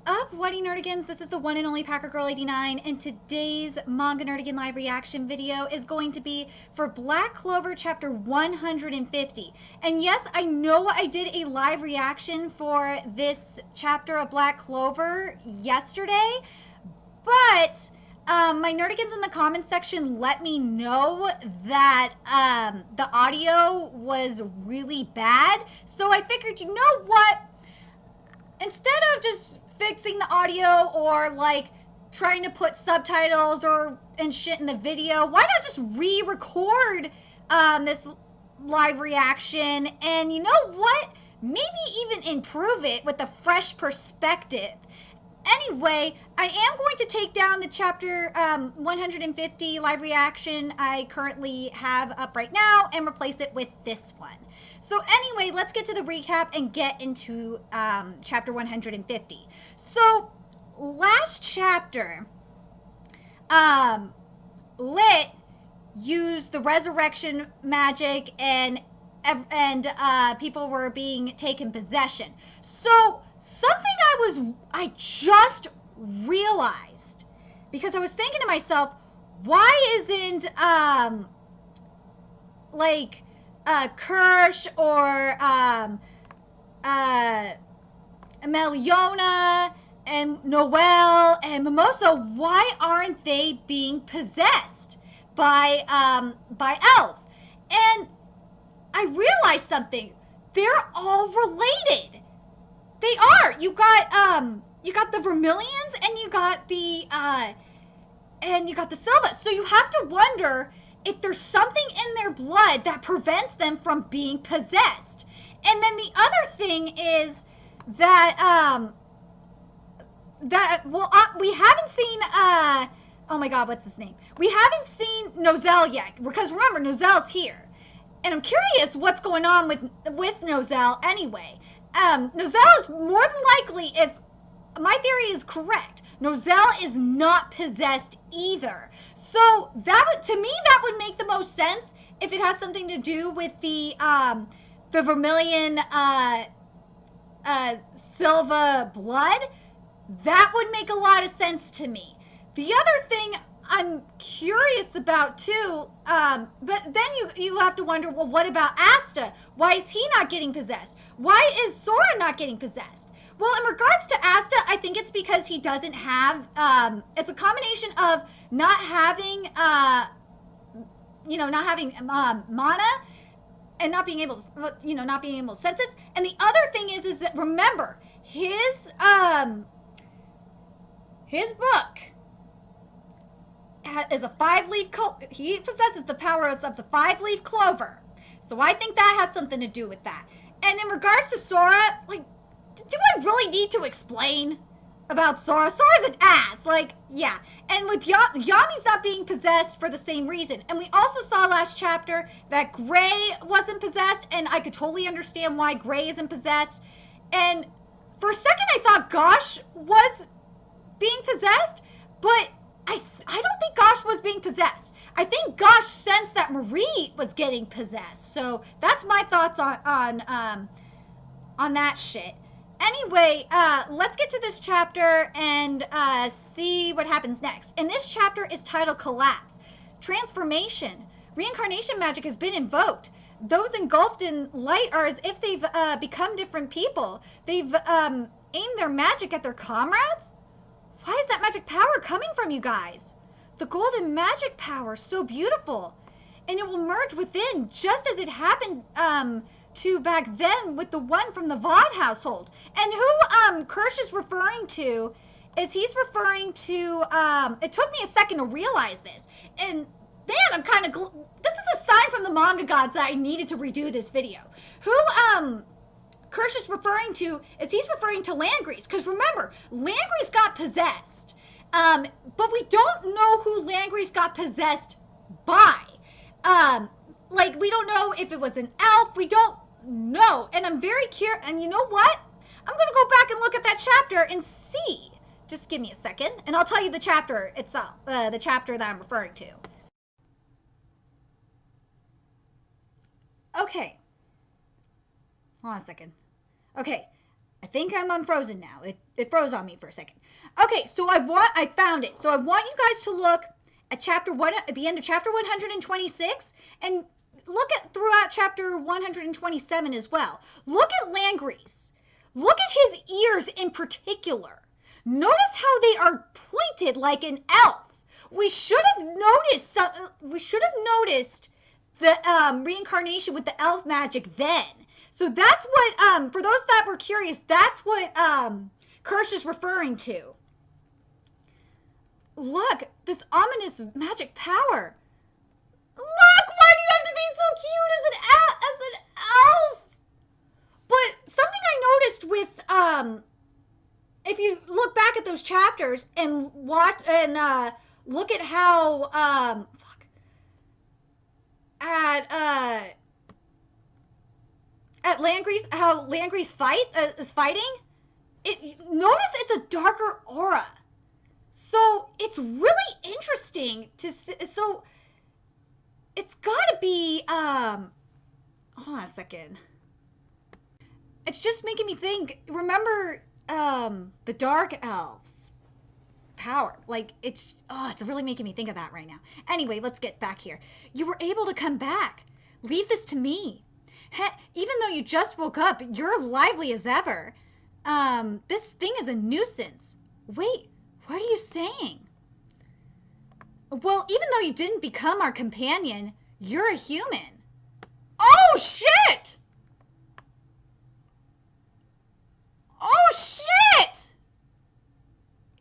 up, Whitey Nerdigans? This is the one and only Packer Girl 89, and today's Manga Nerdigan live reaction video is going to be for Black Clover chapter 150. And yes, I know I did a live reaction for this chapter of Black Clover yesterday, but my Nerdigans in the comments section let me know that the audio was really bad, so I figured, you know what? Instead of just fixing the audio or like trying to put subtitles and shit in the video, why not just re-record this live reaction and, you know what, maybe even improve it with a fresh perspective. Anyway, I am going to take down the chapter 150 live reaction I currently have up right now and replace it with this one. So anyway, let's get to the recap and get into chapter 150. So last chapter, Lit used the resurrection magic and people were being taken possession. So something I just realized, because I was thinking to myself, why isn't like Kirsch or Meliona and Noelle and Mimosa, why aren't they being possessed by elves? And I realized something. They're all related. They are. You got the Vermilions and you got the Silva. So you have to wonder if there's something in their blood that prevents them from being possessed. And then the other thing is that we haven't seen oh my god, what's his name? We haven't seen Nozel yet, because remember, Nozel's here. And I'm curious what's going on with Nozel anyway. Nozel is more than likely, if my theory is correct, Nozel is not possessed either. So to me that would make the most sense if it has something to do with the Vermilion Silva blood. That would make a lot of sense to me. The other thing I'm curious about too, but then you have to wonder, well, what about Asta? Why is he not getting possessed? Why is Sora not getting possessed? Well, in regards to Asta, I think it's because he doesn't have, it's a combination of not having, not having mana and not being able to, not being able to sense it. And the other thing is that, remember, his book is a 5-leaf he possesses the powers of the 5-leaf clover. So I think that has something to do with that. And in regards to Sora, like, do I really need to explain about Sora? Sora's an ass, like, yeah. And with Yami's not being possessed for the same reason. And we also saw last chapter that Gray wasn't possessed, and I could totally understand why Gray isn't possessed. And for a second I thought Gosh was being possessed, but I don't think Gosh was being possessed. I think Gosh sensed that Marie was getting possessed. So that's my thoughts on that shit. Anyway, let's get to this chapter and see what happens next. And this chapter is titled Collapse. Transformation. Reincarnation magic has been invoked. Those engulfed in light are as if they've become different people. They've aimed their magic at their comrades? Why is that magic power coming from you guys? The golden magic power, so beautiful. And it will merge within, just as it happened to back then with the one from the Vaught household. And who Kirsch is referring to is he's referring to, it took me a second to realize this. And man, I'm kind of, this is a sign from the manga gods that I needed to redo this video. Who Kirsch is referring to is he's referring to Langris. Because remember, Langris got possessed. But we don't know who Langris got possessed by. Like, we don't know if it was an elf. We don't know. And I'm very curious. And you know what? I'm going to go back and look at that chapter and see. Just give me a second. And I'll tell you the chapter itself. The chapter that I'm referring to. Okay. Hold on a second. Okay. I think I'm unfrozen now. It froze on me for a second. Okay, so I found it. So I want you guys to look at chapter 1, at the end of chapter 126, and look at throughout chapter 127 as well. Look at Langreese. Look at his ears in particular. Notice how they are pointed like an elf. We should have noticed the reincarnation with the elf magic then. So that's what, for those that were curious, that's what Kirsch is referring to. Look, this ominous magic power. Look, why do you have to be so cute as an elf? But something I noticed with, if you look back at those chapters and watch and look at how, at Langreese, how Langreese is fighting, notice it's a darker aura. So it's really interesting to see. So it's gotta be, hold on a second. It's just making me think, remember, the dark elves power, like it's really making me think of that right now. Anyway, let's get back here. You were able to come back. Leave this to me. Even though you just woke up, you're lively as ever. This thing is a nuisance. Wait, what are you saying? Well, even though you didn't become our companion, you're a human. Oh, shit! Oh, shit!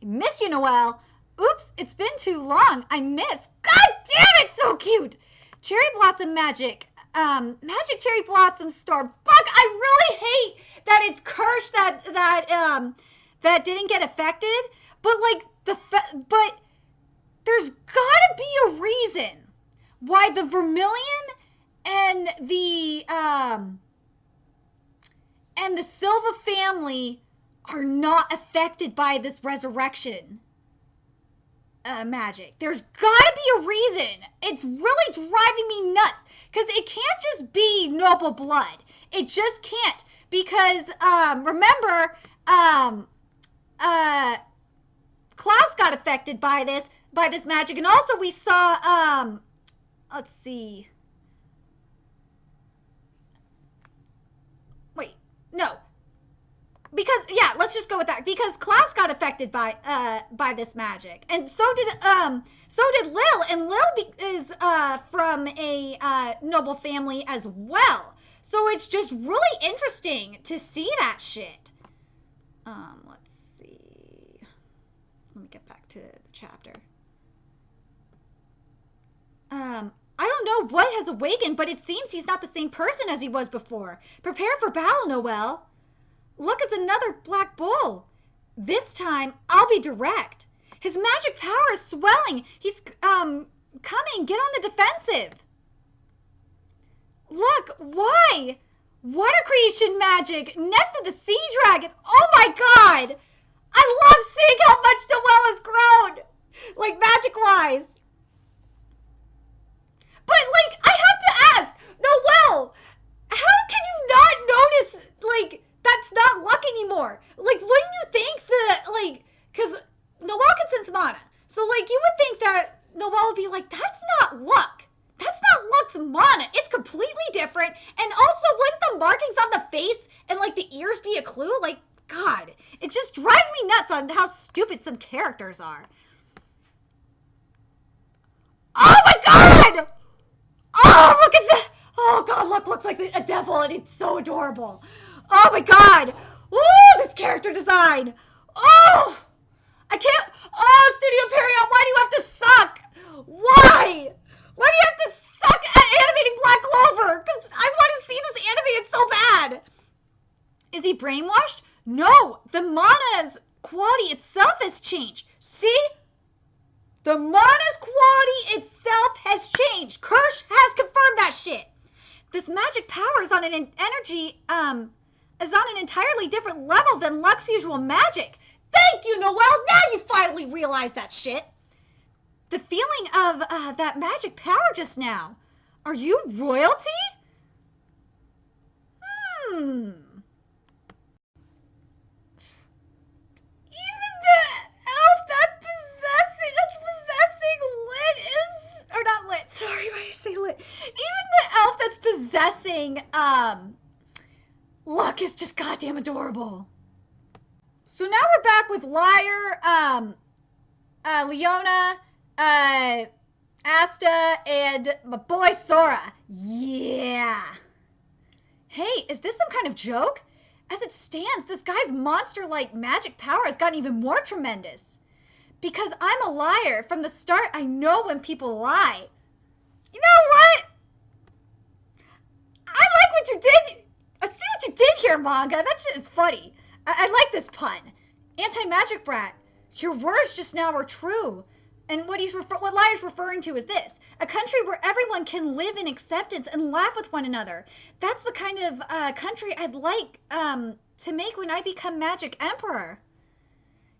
I missed you, Noelle. Oops, it's been too long. I missed. God damn it, so cute! Cherry Blossom Magic. Magic Cherry Blossom Storm. Fuck, I really hate that it's Kirsch that didn't get affected. But like but there's gotta be a reason why the Vermilion and the Silva family are not affected by this resurrection magic. There's gotta be a reason. It's really driving me nuts because it can't just be noble blood. It just can't, because remember, Klaus got affected by this magic, and also we saw let's see. Wait, no. Because let's just go with that. Because Klaus got affected by this magic, and so did Lil, and Lil is from a noble family as well. So it's just really interesting to see that shit. Let's see. Let me get back to the chapter. I don't know what has awakened, but it seems he's not the same person as he was before. Prepare for battle, Noelle. Look, it's another black bull. This time, I'll be direct. His magic power is swelling. He's, coming. Get on the defensive. Look, why? Water creation magic. Nest of the sea dragon. Oh my god. I love seeing how much Noelle has grown. Like, magic-wise. But, like, I have to ask, Noelle, how can you not notice, like, that's not luck anymore? Like, wouldn't you think that, like, because Noelle can sense mana. So, like, you would think that Noelle would be like, that's not luck. That's not luck's mana. It's completely different. And also, wouldn't the markings on the face and, like, the ears be a clue? Like, God, it just drives me nuts on how stupid some characters are. Oh, my God! Oh, look at that! Oh, God, look, looks like a devil, and it's so adorable. Oh, my God! Ooh, this character design! Oh! I can't... Oh, Studio Perion, why do you have to suck? Why? Why do you have to suck at animating Black Clover? Because I want to see this animated so bad. Is he brainwashed? No, the mana's quality itself has changed. See? The mana's quality itself has changed. Kirsch has confirmed that shit. This magic power is on an energy, is on an entirely different level than Luck's usual magic. Thank you, Noelle. Now you finally realize that shit. The feeling of that magic power just now. Are you royalty? watching, Luck is just goddamn adorable. So now we're back with Liar, Leona, Asta, and my boy Sora. Yeah. Hey, is this some kind of joke? As it stands, this guy's monster-like magic power has gotten even more tremendous. Because I'm a liar. From the start, I know when people lie. You know what? I like what you did. I see what you did here, Manga. That shit is funny. I like this pun. Anti-magic brat. Your words just now are true. And what Liar's referring to is this. A country where everyone can live in acceptance and laugh with one another. That's the kind of country I'd like to make when I become Magic Emperor.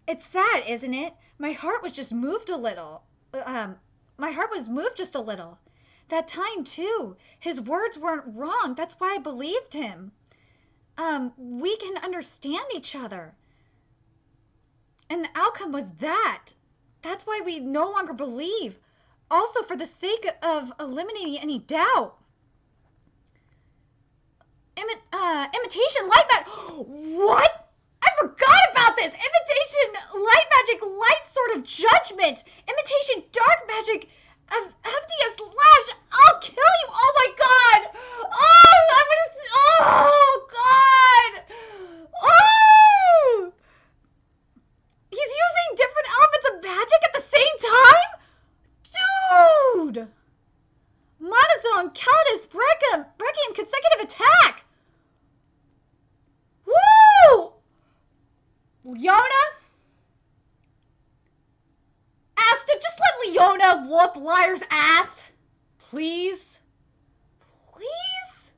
It's sad, isn't it? My heart was just moved a little. My heart was moved just a little. That time, too. His words weren't wrong. That's why I believed him. We can understand each other. And the outcome was that. That's why we no longer believe. Also, for the sake of eliminating any doubt. Imitation light magic. What? I forgot about this. Imitation light magic, light sort of judgment. Imitation dark magic of FDS Lash. I'll kill you. Oh my god. Oh, god. Oh. He's using different elements of magic at the same time? Dude! Monozone, Calidus, Breccium, consecutive attack! Woo! Leona? Asta, just let Leona whoop Liar's ass. Please? Please?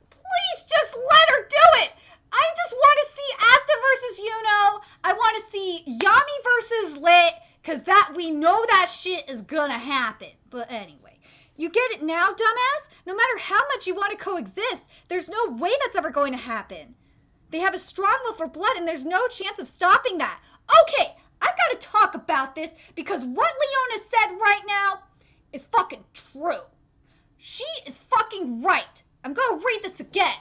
Please just let her do it! I just want to see Asta versus Yuno. I want to see Yami versus Lit, because that we know that shit is gonna happen. But anyway, you get it now, dumbass? No matter how much you want to coexist, there's no way that's ever going to happen. They have a strong will for blood, and there's no chance of stopping that. Okay, I've got to talk about this, because what Leona said right now is fucking true. She is fucking right. I'm gonna read this again.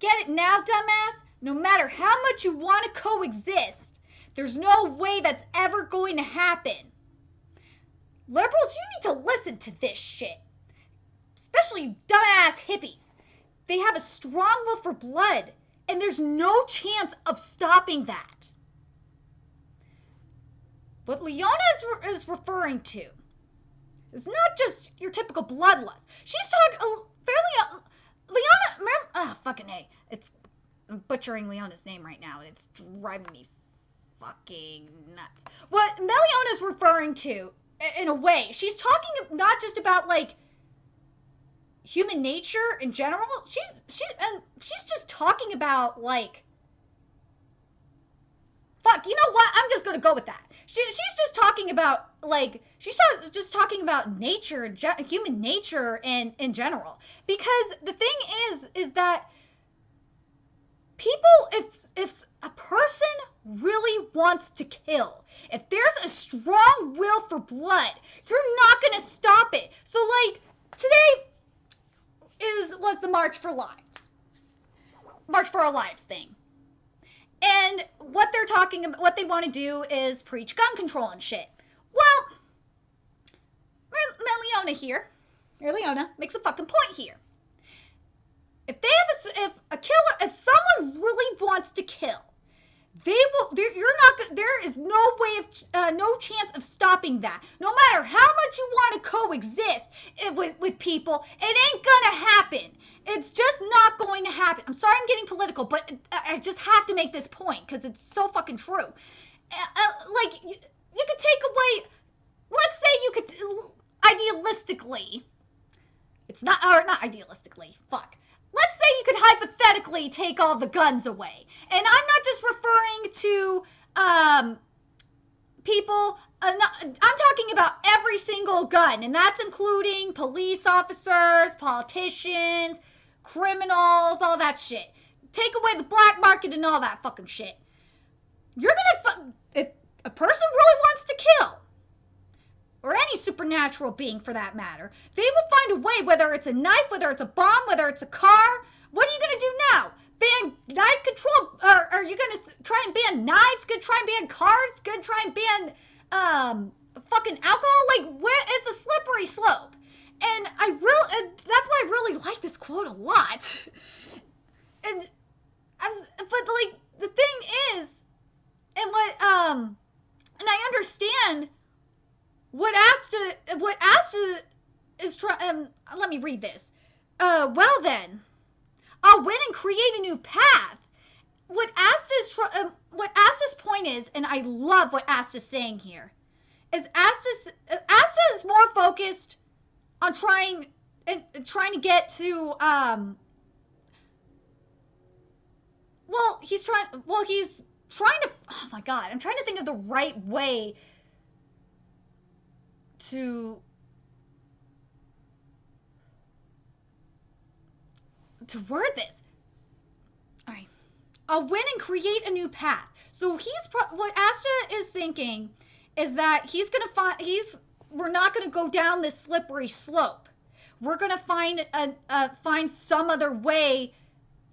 Get it now, dumbass? No matter how much you want to coexist, there's no way that's ever going to happen. Liberals, you need to listen to this shit. Especially you dumbass hippies. They have a strong will for blood, and there's no chance of stopping that. What Leona is referring to is not just your typical bloodlust. She's talking fairly... Leona, fucking A. I'm butchering Leona's name right now, and it's driving me fucking nuts. What Meliona's referring to, in a way, she's talking not just about, like, human nature in general. She's just talking about, like, fuck, you know what? I'm just gonna go with that. She's just talking about, like, she's just talking about nature, human nature in general. Because the thing is that people, if a person really wants to kill, if there's a strong will for blood, you're not gonna stop it. So, like, today was the March for Lives. March for Our Lives thing. And what they're talking about, what they want to do is preach gun control and shit. Well, Leona makes a fucking point here. If they have if someone really wants to kill, there is no way of, no chance of stopping that. No matter how much you want to coexist with people, it ain't gonna happen. It's just not going to happen. I'm sorry I'm getting political, but I just have to make this point because it's so fucking true. Like, you could take away, let's say you could, idealistically, not idealistically, fuck. Let's say you could hypothetically take all the guns away. And I'm not just referring to people, I'm talking about every single gun, and that's including police officers, politicians, criminals, all that shit. Take away the black market and all that fucking shit. You're gonna, if a person really wants to kill, or any supernatural being for that matter, they will find a way, whether it's a knife, whether it's a bomb, whether it's a car. What are you going to do now? Ban knife control? Or are you going to try and ban knives? Going to try and ban cars? Going to try and ban fucking alcohol? Like, it's a slippery slope. And that's why I really like this quote a lot. But like, the thing is, and I understand what Asta is trying. Let me read this. Well then, I'll win and create a new path. What Asta's point is, and I love what Asta's saying here, is Asta is more focused on trying to get to he's trying to, oh my god, I'm trying to think of the right way to word this. All right. I'll win and create a new path. So what Asta is thinking is that we're not going to go down this slippery slope. We're going to find some other way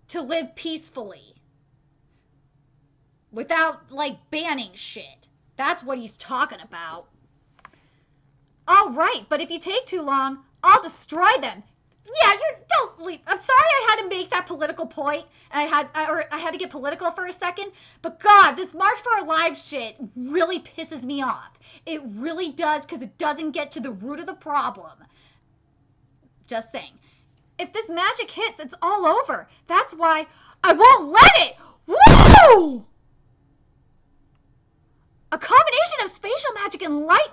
to live peacefully without like banning shit. That's what he's talking about. All right, but if you take too long, I'll destroy them. Yeah, don't leave. I'm sorry I had to make that political point. I had to get political for a second. But God, this March for Our Lives shit really pisses me off. It really does, because it doesn't get to the root of the problem. Just saying. If this magic hits, it's all over. That's why I won't let it. Woo! A combination of spatial magic and light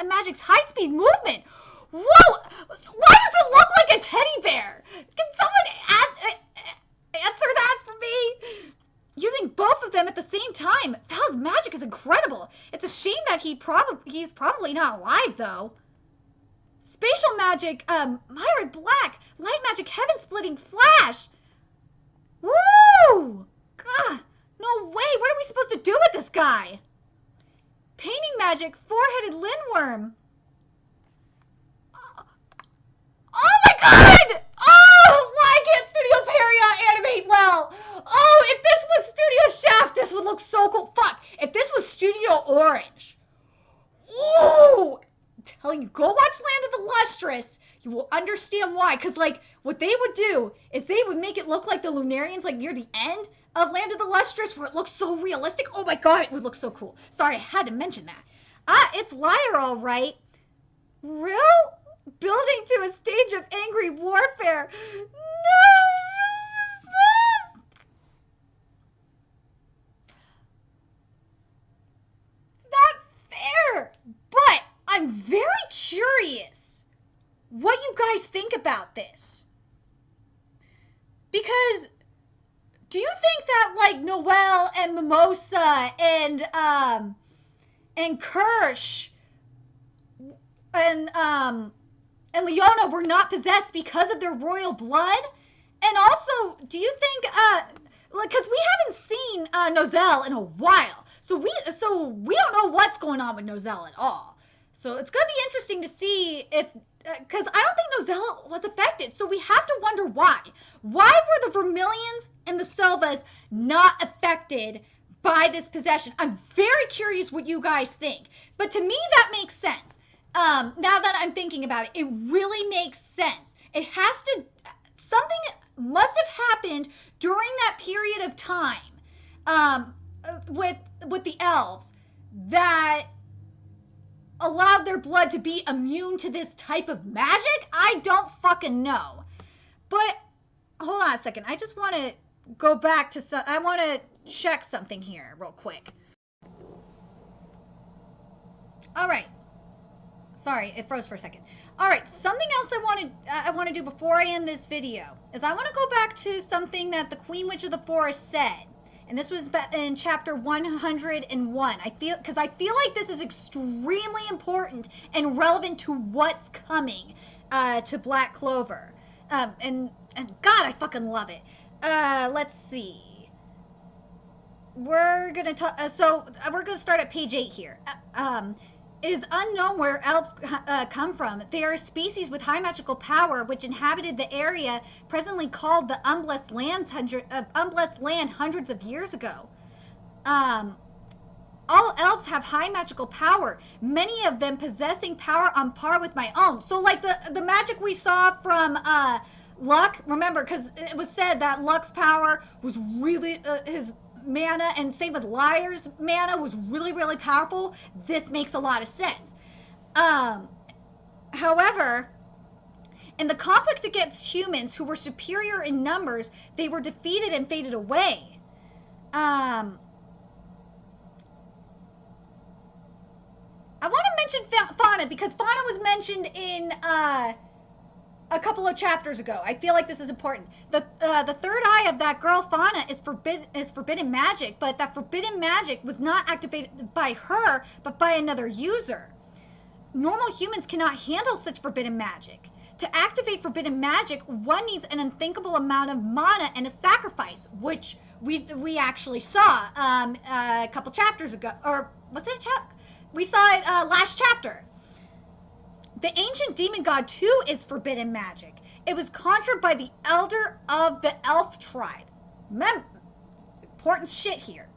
magic's high-speed movement. Whoa! Why does it look like a teddy bear? Can someone answer that for me? Using both of them at the same time, Val's magic is incredible. It's a shame that he's probably not alive, though. Spatial magic, Myra Black, light magic, heaven-splitting flash. Woo! God, no way. What are we supposed to do with this guy? Painting magic, four-headed lindworm. Oh my god! Oh, why can't Studio Peria animate well? Oh, if this was Studio Shaft, this would look so cool. Fuck, if this was Studio Orange. Ooh! I'm telling you, go watch Land of the Lustrous. You will understand why. Because, like, what they would do is they would make it look like the Lunarians, like, near the end of Land of the Lustrous, where it looks so realistic. Oh my god, it would look so cool. Sorry, I had to mention that. It's Liar, all right. Real? Building to a stage of angry warfare. No! Not fair. But I'm very curious what you guys think about this. Because do you think that like Noelle and Mimosa and Kirsch and Leona were not possessed because of their royal blood? And also, do you think, because we haven't seen Nozelle in a while, so we don't know what's going on with Nozelle at all. So it's gonna be interesting to see if, because I don't think Nozelle was affected, so we have to wonder why. Why were the Vermilions and the Selvas not affected by this possession? I'm very curious what you guys think, but to me that makes sense. Now that I'm thinking about it, it really makes sense. Something must have happened during that period of time, with the elves that allowed their blood to be immune to this type of magic. I don't fucking know. But hold on a second. I just want to go back to I want to check something here real quick. All right. Sorry, it froze for a second. All right, something else I want to do before I end this video is I want to go back to something that the Queen Witch of the Forest said, and this was in chapter 101. I feel like this is extremely important and relevant to what's coming to Black Clover, and God, I fucking love it. Let's see. We're gonna talk. So we're gonna start at page 8 here. It is unknown where elves come from. They are a species with high magical power, which inhabited the area presently called the Unblessed Land hundreds of years ago. All elves have high magical power, many of them possessing power on par with my own. So like the magic we saw from Luck, remember, because it was said that Luck's power was really, his mana, and same with Liar's mana, was really, really powerful. This makes a lot of sense. However, in the conflict against humans who were superior in numbers, they were defeated and faded away. I want to mention Fauna because Fauna was mentioned in a couple of chapters ago. I feel like this is important. The third eye of that girl Fauna is forbidden magic, but that forbidden magic was not activated by her, but by another user. Normal humans cannot handle such forbidden magic. To activate forbidden magic, one needs an unthinkable amount of mana and a sacrifice, which we actually saw a couple chapters ago, or was it a chapter? We saw it last chapter. The ancient demon god too is forbidden magic. It was conjured by the elder of the elf tribe. Remember, important shit here.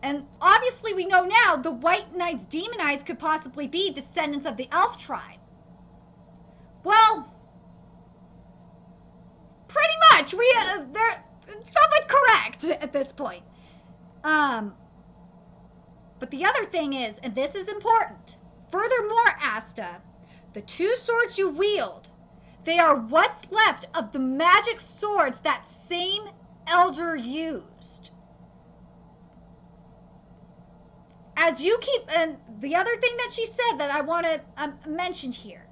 And obviously we know now the White Knight's demon eyes could possibly be descendants of the elf tribe. Well, pretty much. They're somewhat correct at this point. But the other thing is, and this is important, furthermore, Asta, the two swords you wield, they are what's left of the magic swords that same elder used. As you keep, and the other thing that she said that I want to mention here,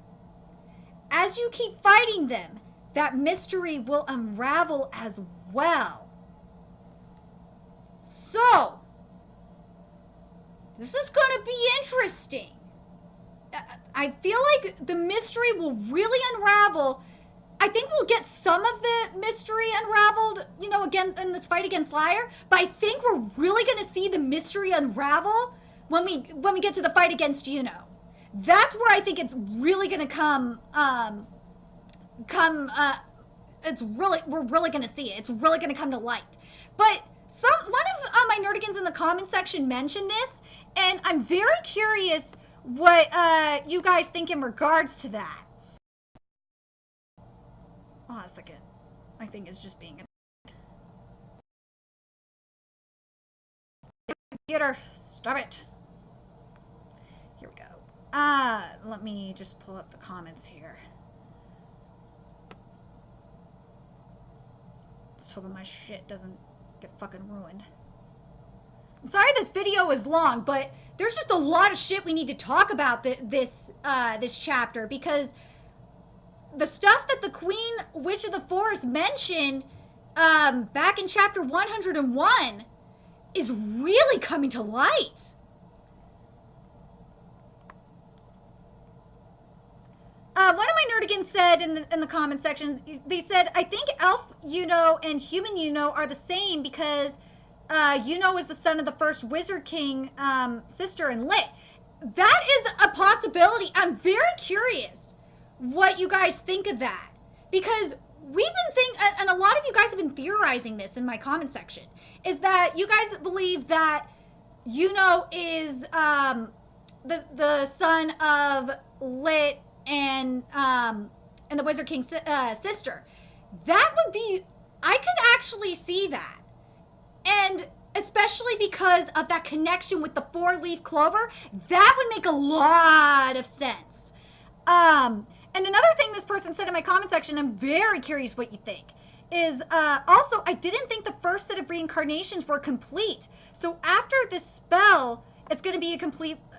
as you keep fighting them, that mystery will unravel as well. So, this is going to be interesting. I feel like the mystery will really unravel. I think we'll get some of the mystery unraveled, you know, again in this fight against Liar. But I think we're really going to see the mystery unravel when we get to the fight against Yuno. That's where I think it's really going to come. We're really going to see it. It's really going to come to light. But one of my nerdigans in the comment section mentioned this, and I'm very curious what you guys think in regards to that. Hold on a second. My thing is just being a computer. Stop it. Here we go. Let me just pull up the comments here. Just hoping my shit doesn't get fucking ruined. I'm sorry this video is long, but there's just a lot of shit we need to talk about this chapter, because the stuff that the Queen Witch of the Forest mentioned back in chapter 101 is really coming to light. One of my nerdigans said in the comment section, they said, I think Elf Yuno and Human Yuno are the same because Yuno is the son of the first Wizard King sister in Lit. That is a possibility. I'm very curious what you guys think of that, because we've been thinking, and a lot of you guys have been theorizing this in my comment section, is that you guys believe that Yuno is the son of Lit and the Wizard King's sister. That would be, I could actually see that. And especially because of that connection with the four-leaf clover, that would make a lot of sense. And another thing this person said in my comment section, I'm very curious what you think, is also, I didn't think the first set of reincarnations were complete. So after this spell, it's going to be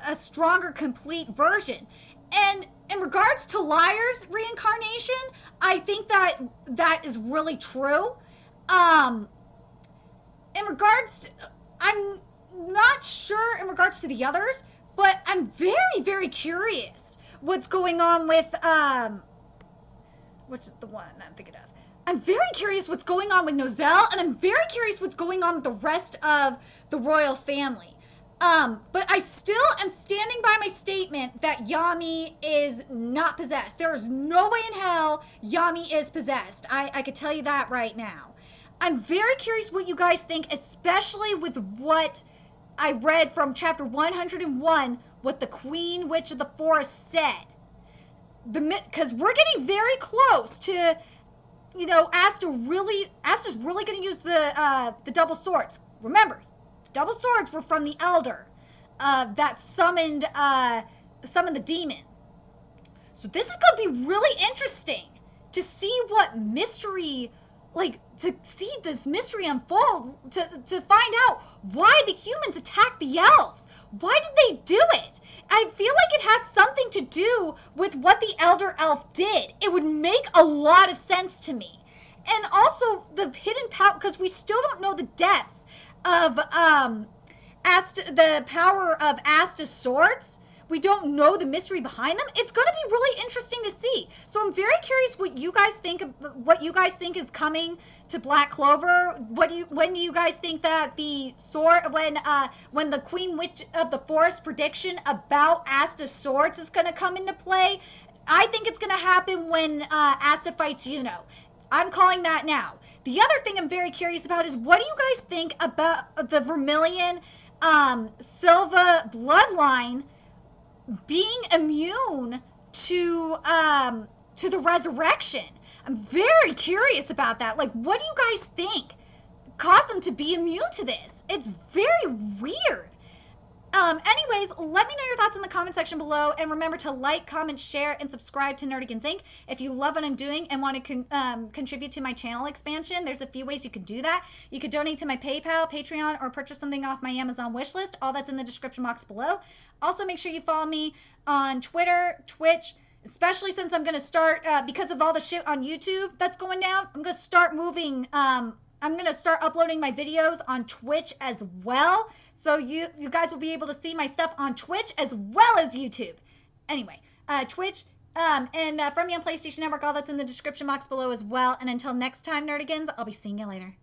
a stronger, complete version. And in regards to Liar's reincarnation, I think that is really true. In regards, I'm not sure in regards to the others, but I'm very, very curious what's going on with, which is the one that I'm thinking of. I'm very curious what's going on with Nozel, and I'm very curious what's going on with the rest of the royal family. But I still am standing by my statement that Yami is not possessed. There is no way in hell Yami is possessed. I could tell you that right now. I'm very curious what you guys think, especially with what I read from chapter 101, what the Queen Witch of the Forest said. Because we're getting very close to, you know, Asta's really going to use the double swords. Remember, the double swords were from the Elder that summoned the demon. So this is going to be really interesting to see what mystery, like, to see this mystery unfold, to find out why the humans attacked the elves. Why did they do it? I feel like it has something to do with what the Elder Elf did. It would make a lot of sense to me. And also the hidden power, because we still don't know the depths of the power of Asta's swords. We don't know the mystery behind them. It's going to be really interesting to see. So I'm very curious what you guys think is coming to Black Clover. When do you guys think that the sword, when the Queen Witch of the Forest prediction about Asta's swords is going to come into play? I think it's going to happen when Asta fights Yuno. I'm calling that now. The other thing I'm very curious about is, what do you guys think about the Vermilion Silva bloodline being immune to the resurrection? I'm very curious about that. Like, what do you guys think caused them to be immune to this? It's very weird. Anyways, let me know your thoughts in the comment section below, and remember to like, comment, share, and subscribe to Nerdigans Inc. If you love what I'm doing and want to contribute to my channel expansion, there's a few ways you can do that. You could donate to my PayPal, Patreon, or purchase something off my Amazon wishlist. All that's in the description box below. Also, make sure you follow me on Twitter, Twitch, especially since I'm going to start, because of all the shit on YouTube that's going down, I'm going to start moving, I'm going to start uploading my videos on Twitch as well. So you guys will be able to see my stuff on Twitch as well as YouTube. Anyway, Twitch, and from me on PlayStation Network, all that's in the description box below as well. And until next time, Nerdigans, I'll be seeing you later.